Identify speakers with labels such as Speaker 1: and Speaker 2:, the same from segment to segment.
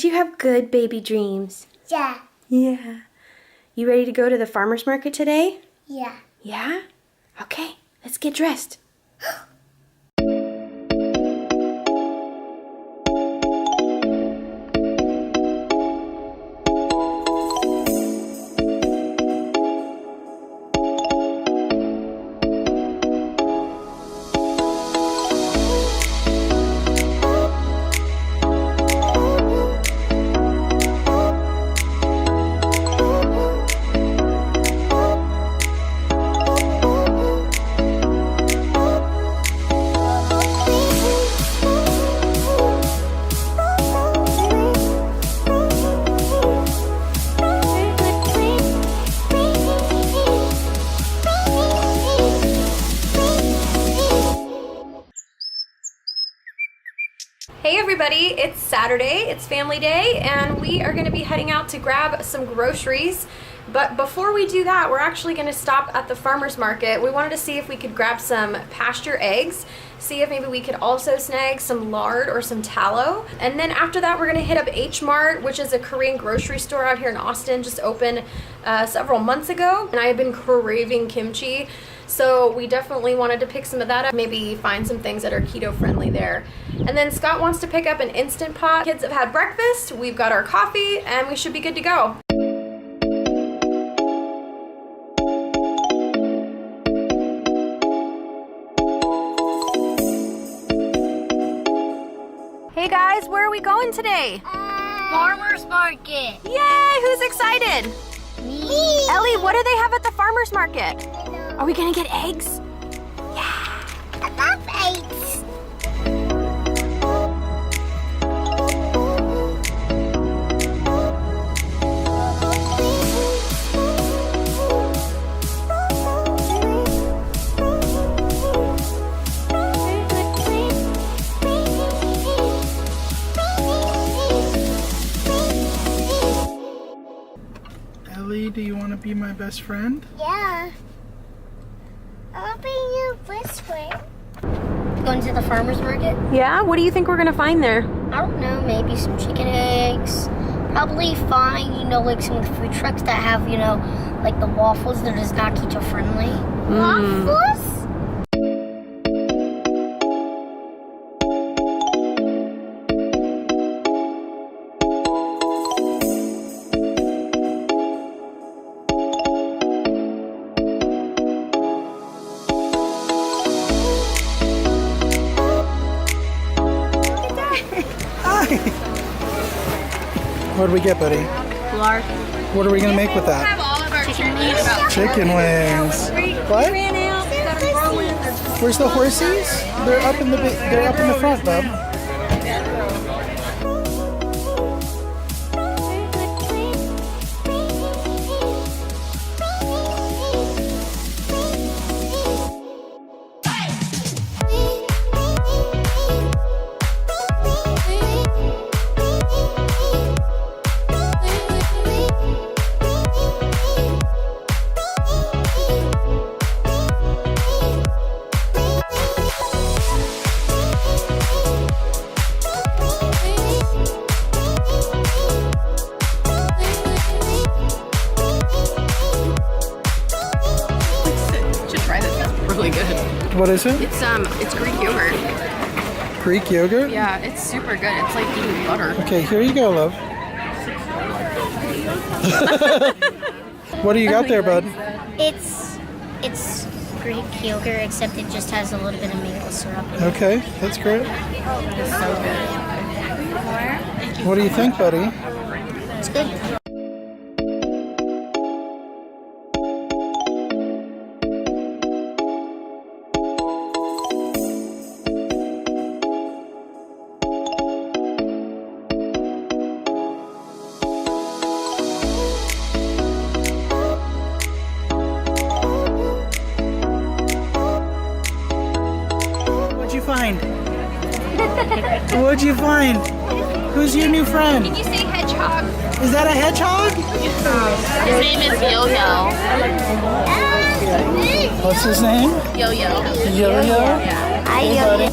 Speaker 1: you have good baby dreams?
Speaker 2: Yeah.
Speaker 1: Yeah. You ready to go to the farmer's market today?
Speaker 2: Yeah.
Speaker 1: Yeah? Okay, let's get dressed. Hey everybody, it's Saturday, it's family day, and we are going to be heading out to grab some groceries. But before we do that, we're actually going to stop at the farmer's market. We wanted to see if we could grab some pasture eggs, see if maybe we could also snag some lard or some tallow. And then after that, we're going to hit up H-Mart, which is a Korean grocery store out here in Austin, just opened several months ago. And I have been craving kimchi, so we definitely wanted to pick some of that up, maybe find some things that are keto friendly there. And then Scott wants to pick up an Instant Pot. Kids have had breakfast, we've got our coffee, and we should be good to go. Hey guys, where are we going today?
Speaker 2: Farmer's market.
Speaker 1: Yay, who's excited?
Speaker 2: Me.
Speaker 1: Ellie, what do they have at the farmer's market? Are we gonna get eggs? Yeah.
Speaker 2: I love eggs.
Speaker 3: Ellie, do you want to be my best friend?
Speaker 2: Yeah. I'll be your best friend. Going to the farmer's market?
Speaker 1: Yeah, what do you think we're gonna find there?
Speaker 2: I don't know, maybe some chicken eggs. Probably find, like some of the food trucks that have, like the waffles that is not keto friendly. Waffles?
Speaker 3: What do we get, buddy?
Speaker 2: Lard.
Speaker 3: What are we gonna make with that? Chicken wings. What? Where's the horses? They're up in the front, bub. What is it?
Speaker 1: It's Greek yogurt.
Speaker 3: Greek yogurt?
Speaker 1: Yeah, it's super good. It's like eating butter.
Speaker 3: Okay, here you go, love. What do you got there, bud?
Speaker 2: It's Greek yogurt, except it just has a little bit of maple syrup in it.
Speaker 3: Okay, that's great.
Speaker 1: It's so good.
Speaker 3: What do you think, buddy?
Speaker 2: It's good.
Speaker 3: Find? What'd you find? Who's your new friend?
Speaker 1: Can you say hedgehog?
Speaker 3: Is that a hedgehog?
Speaker 1: His name is Yo-Yo.
Speaker 3: What's his name?
Speaker 1: Yo-Yo.
Speaker 3: Yo-Yo?
Speaker 1: Yeah.
Speaker 3: Hey, buddy.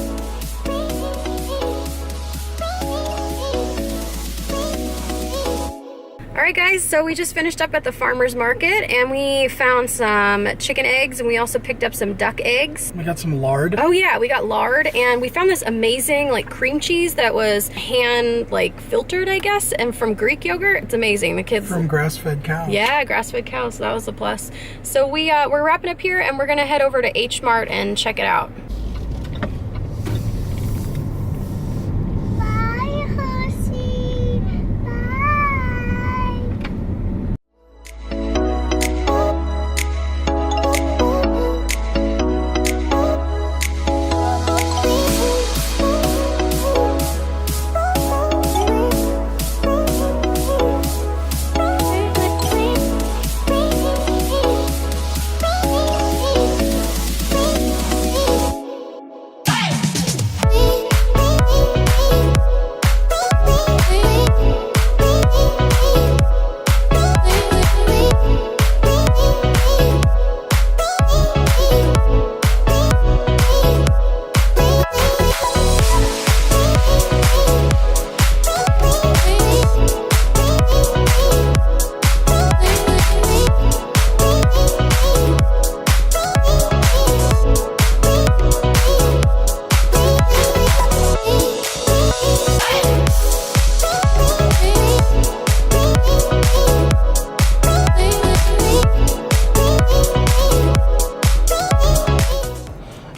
Speaker 1: Alright guys, so we just finished up at the farmer's market and we found some chicken eggs and we also picked up some duck eggs.
Speaker 3: We got some lard.
Speaker 1: Oh yeah, we got lard and we found this amazing like cream cheese that was hand like filtered, I guess, and from Greek yogurt. It's amazing. The kids
Speaker 3: From grass-fed cows.
Speaker 1: Yeah, grass-fed cows, so that was a plus. So we're wrapping up here and we're gonna head over to H-Mart and check it out.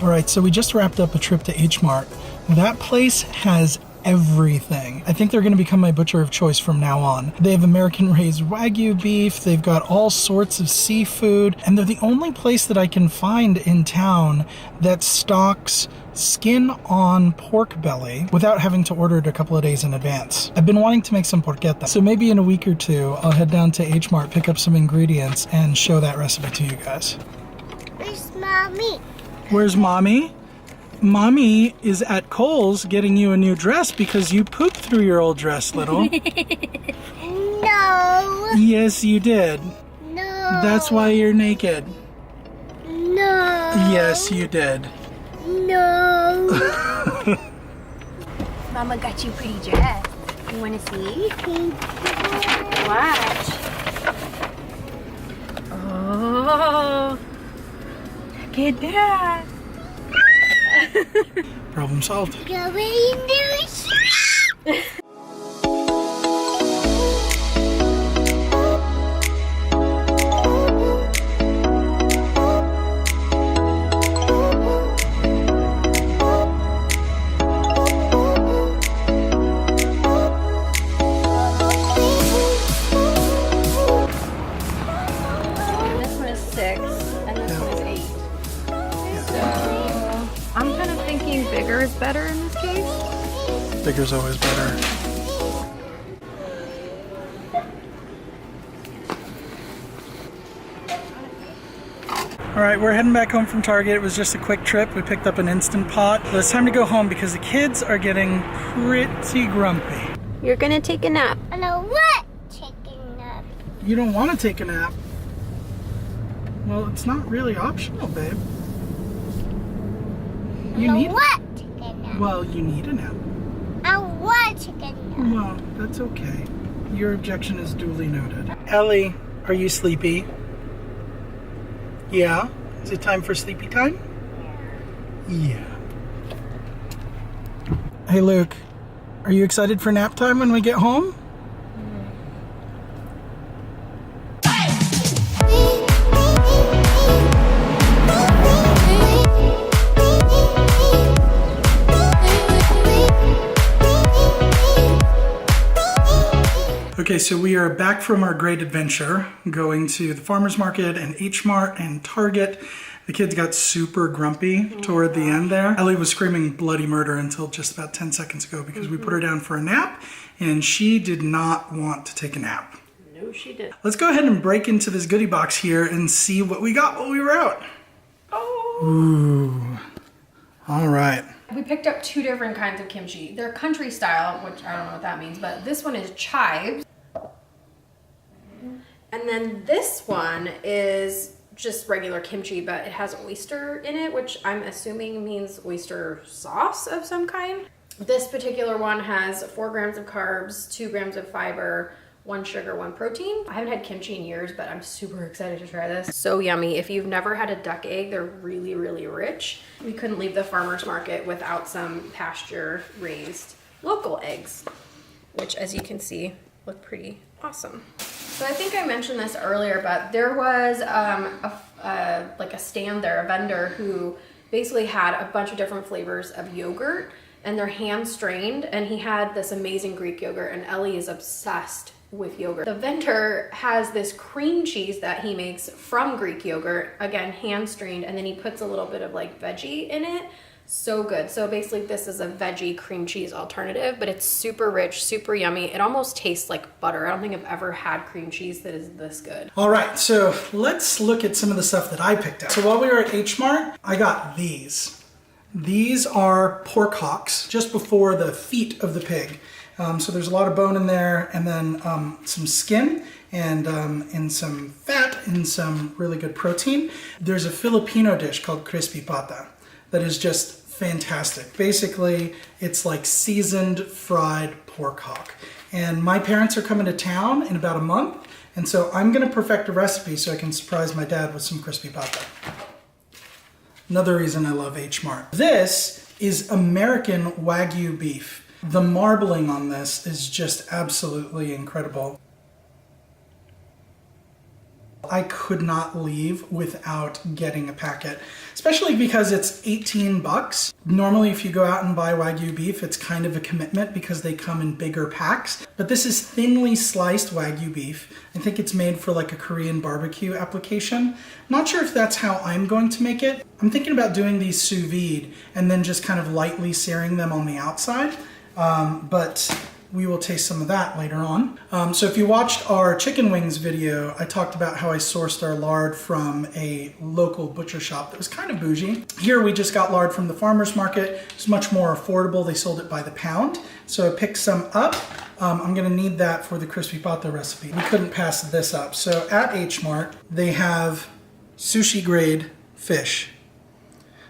Speaker 3: Alright, so we just wrapped up a trip to H-Mart. That place has everything. I think they're going to become my butcher of choice from now on. They have American raised Wagyu beef, they've got all sorts of seafood, and they're the only place that I can find in town that stocks skin-on pork belly without having to order it a couple of days in advance. I've been wanting to make some porchetta, so maybe in a week or two I'll head down to H-Mart, pick up some ingredients, and show that recipe to you guys.
Speaker 2: Where's Mommy?
Speaker 3: Where's Mommy? Mommy is at Kohl's getting you a new dress because you pooped through your old dress, little.
Speaker 2: No.
Speaker 3: Yes, you did.
Speaker 2: No.
Speaker 3: That's why you're naked.
Speaker 2: No.
Speaker 3: Yes, you did.
Speaker 2: No.
Speaker 1: Mama got you a pretty dress. You wanna see? Watch. Oh, look at that.
Speaker 3: Problem solved.
Speaker 2: Going to
Speaker 1: This one is 6 and this one is 8. So I'm kind of thinking bigger is better in this case.
Speaker 3: Bigger's always better. Alright, we're heading back home from Target. It was just a quick trip. We picked up an Instant Pot. But it's time to go home because the kids are getting pretty grumpy.
Speaker 1: You're gonna take a nap.
Speaker 2: I know what? Taking up.
Speaker 3: You don't want to take a nap. Well, it's not really optional, babe. You need
Speaker 2: what? Taking up.
Speaker 3: Well, you need a nap.
Speaker 2: I want to take a nap.
Speaker 3: Well, that's okay. Your objection is duly noted. Ellie, are you sleepy? Yeah? Is it time for sleepy time? Yeah. Hey, Luke, are you excited for nap time when we get home? Okay, so we are back from our great adventure, going to the farmer's market and H-Mart and Target. The kids got super grumpy toward the end there. Ellie was screaming bloody murder until just about 10 seconds ago because we put her down for a nap and she did not want to take a nap.
Speaker 1: No, she did.
Speaker 3: Let's go ahead and break into this goodie box here and see what we got while we were out.
Speaker 1: Oh.
Speaker 3: Ooh. All right.
Speaker 1: We picked up 2 different kinds of kimchi. They're country style, which I don't know what that means, but this one is chives. And then this one is just regular kimchi, but it has oyster in it, which I'm assuming means oyster sauce of some kind. This particular one has 4 grams of carbs, 2 grams of fiber, 1 sugar, 1 protein. I haven't had kimchi in years, but I'm super excited to try this. So yummy. If you've never had a duck egg, they're really, really rich. We couldn't leave the farmer's market without some pasture raised local eggs, which as you can see, look pretty awesome. So I think I mentioned this earlier, but there was like a stand there, a vendor who basically had a bunch of different flavors of yogurt, and they're hand strained, and he had this amazing Greek yogurt, and Ellie is obsessed with yogurt. The vendor has this cream cheese that he makes from Greek yogurt, again hand strained, and then he puts a little bit of like veggie in it. So good. So basically this is a veggie cream cheese alternative, but it's super rich, super yummy. It almost tastes like butter. I don't think I've ever had cream cheese that is this good.
Speaker 3: All right, so let's look at some of the stuff that I picked up. So while we were at H-Mart, I got these. These are pork hocks, just before the feet of the pig. So there's a lot of bone in there, and then some skin, and some fat, and some really good protein. There's a Filipino dish called crispy pata that is just fantastic. Basically, it's like seasoned fried pork hock. And my parents are coming to town in about a month, and so I'm gonna perfect a recipe so I can surprise my dad with some crispy pata. Another reason I love H-Mart. This is American Wagyu beef. The marbling on this is just absolutely incredible. I could not leave without getting a packet, especially because it's 18 bucks. Normally, if you go out and buy Wagyu beef, it's kind of a commitment because they come in bigger packs. But this is thinly sliced Wagyu beef. I think it's made for like a Korean barbecue application. I'm not sure if that's how I'm going to make it. I'm thinking about doing these sous vide and then just kind of lightly searing them on the outside. But we will taste some of that later on. So if you watched our chicken wings video, I talked about how I sourced our lard from a local butcher shop that was kind of bougie. Here we just got lard from the farmer's market. It's much more affordable. They sold it by the pound. So I picked some up. I'm gonna need that for the crispy pata recipe. We couldn't pass this up. So at H-Mart, they have sushi grade fish.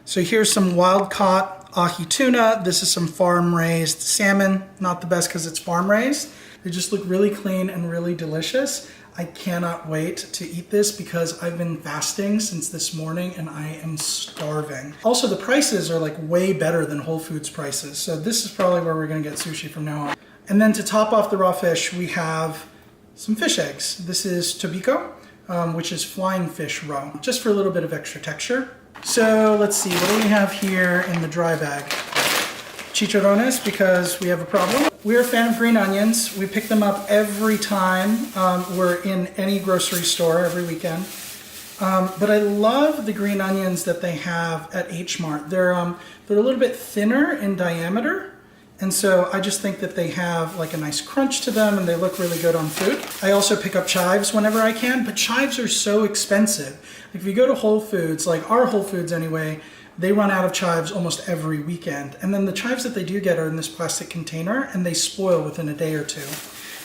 Speaker 3: So here's some wild caught ahi tuna. This is some farm raised salmon. Not the best because it's farm raised. They just look really clean and really delicious. I cannot wait to eat this because I've been fasting since this morning and I am starving. Also, the prices are like way better than Whole Foods prices. So this is probably where we're gonna get sushi from now on. And then to top off the raw fish, we have some fish eggs. This is tobiko, which is flying fish roe, just for a little bit of extra texture. So let's see, what do we have here in the dry bag? Chicharrones, because we have a problem. We're a fan of green onions. We pick them up every time we're in any grocery store, every weekend. But I love the green onions that they have at H-Mart. They're a little bit thinner in diameter. And so I just think that they have like a nice crunch to them and they look really good on food. I also pick up chives whenever I can, but chives are so expensive. Like if you go to Whole Foods, like our Whole Foods anyway, they run out of chives almost every weekend. And then the chives that they do get are in this plastic container and they spoil within a day or two.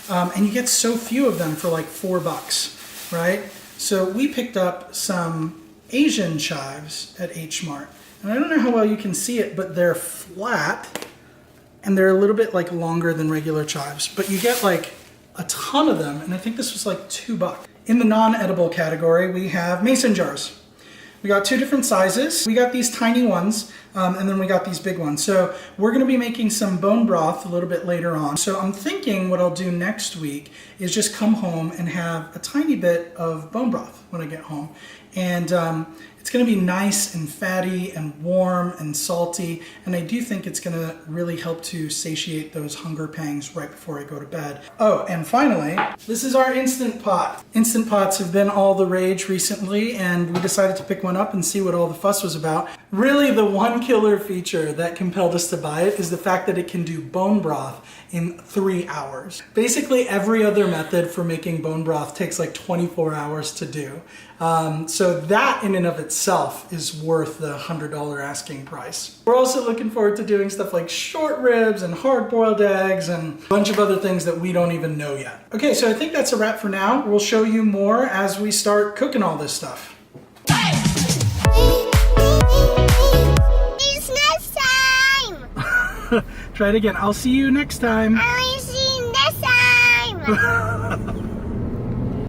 Speaker 3: And you get so few of them for like $4, right? So we picked up some Asian chives at H-Mart. And I don't know how well you can see it, but they're flat. And they're a little bit like longer than regular chives, but you get like a ton of them, and I think this was like $2. In the non-edible category, we have mason jars. We got 2 different sizes. We got these tiny ones, and then we got these big ones. So we're gonna be making some bone broth a little bit later on. So I'm thinking what I'll do next week is just come home and have a tiny bit of bone broth when I get home. And it's gonna be nice and fatty and warm and salty, and I do think it's gonna really help to satiate those hunger pangs right before I go to bed. Oh, and finally, this is our Instant Pot. Instant Pots have been all the rage recently, and we decided to pick one up and see what all the fuss was about. Really, the one killer feature that compelled us to buy it is the fact that it can do bone broth in 3 hours. Basically, every other method for making bone broth takes like 24 hours to do. So that in and of itself is worth the $100 asking price. We're also looking forward to doing stuff like short ribs and hard-boiled eggs and a bunch of other things that we don't even know yet. Okay, so I think that's a wrap for now. We'll show you more as we start cooking all this stuff.
Speaker 2: It's next time!
Speaker 3: Try it again. I'll see you next time.
Speaker 2: I'll see you next time!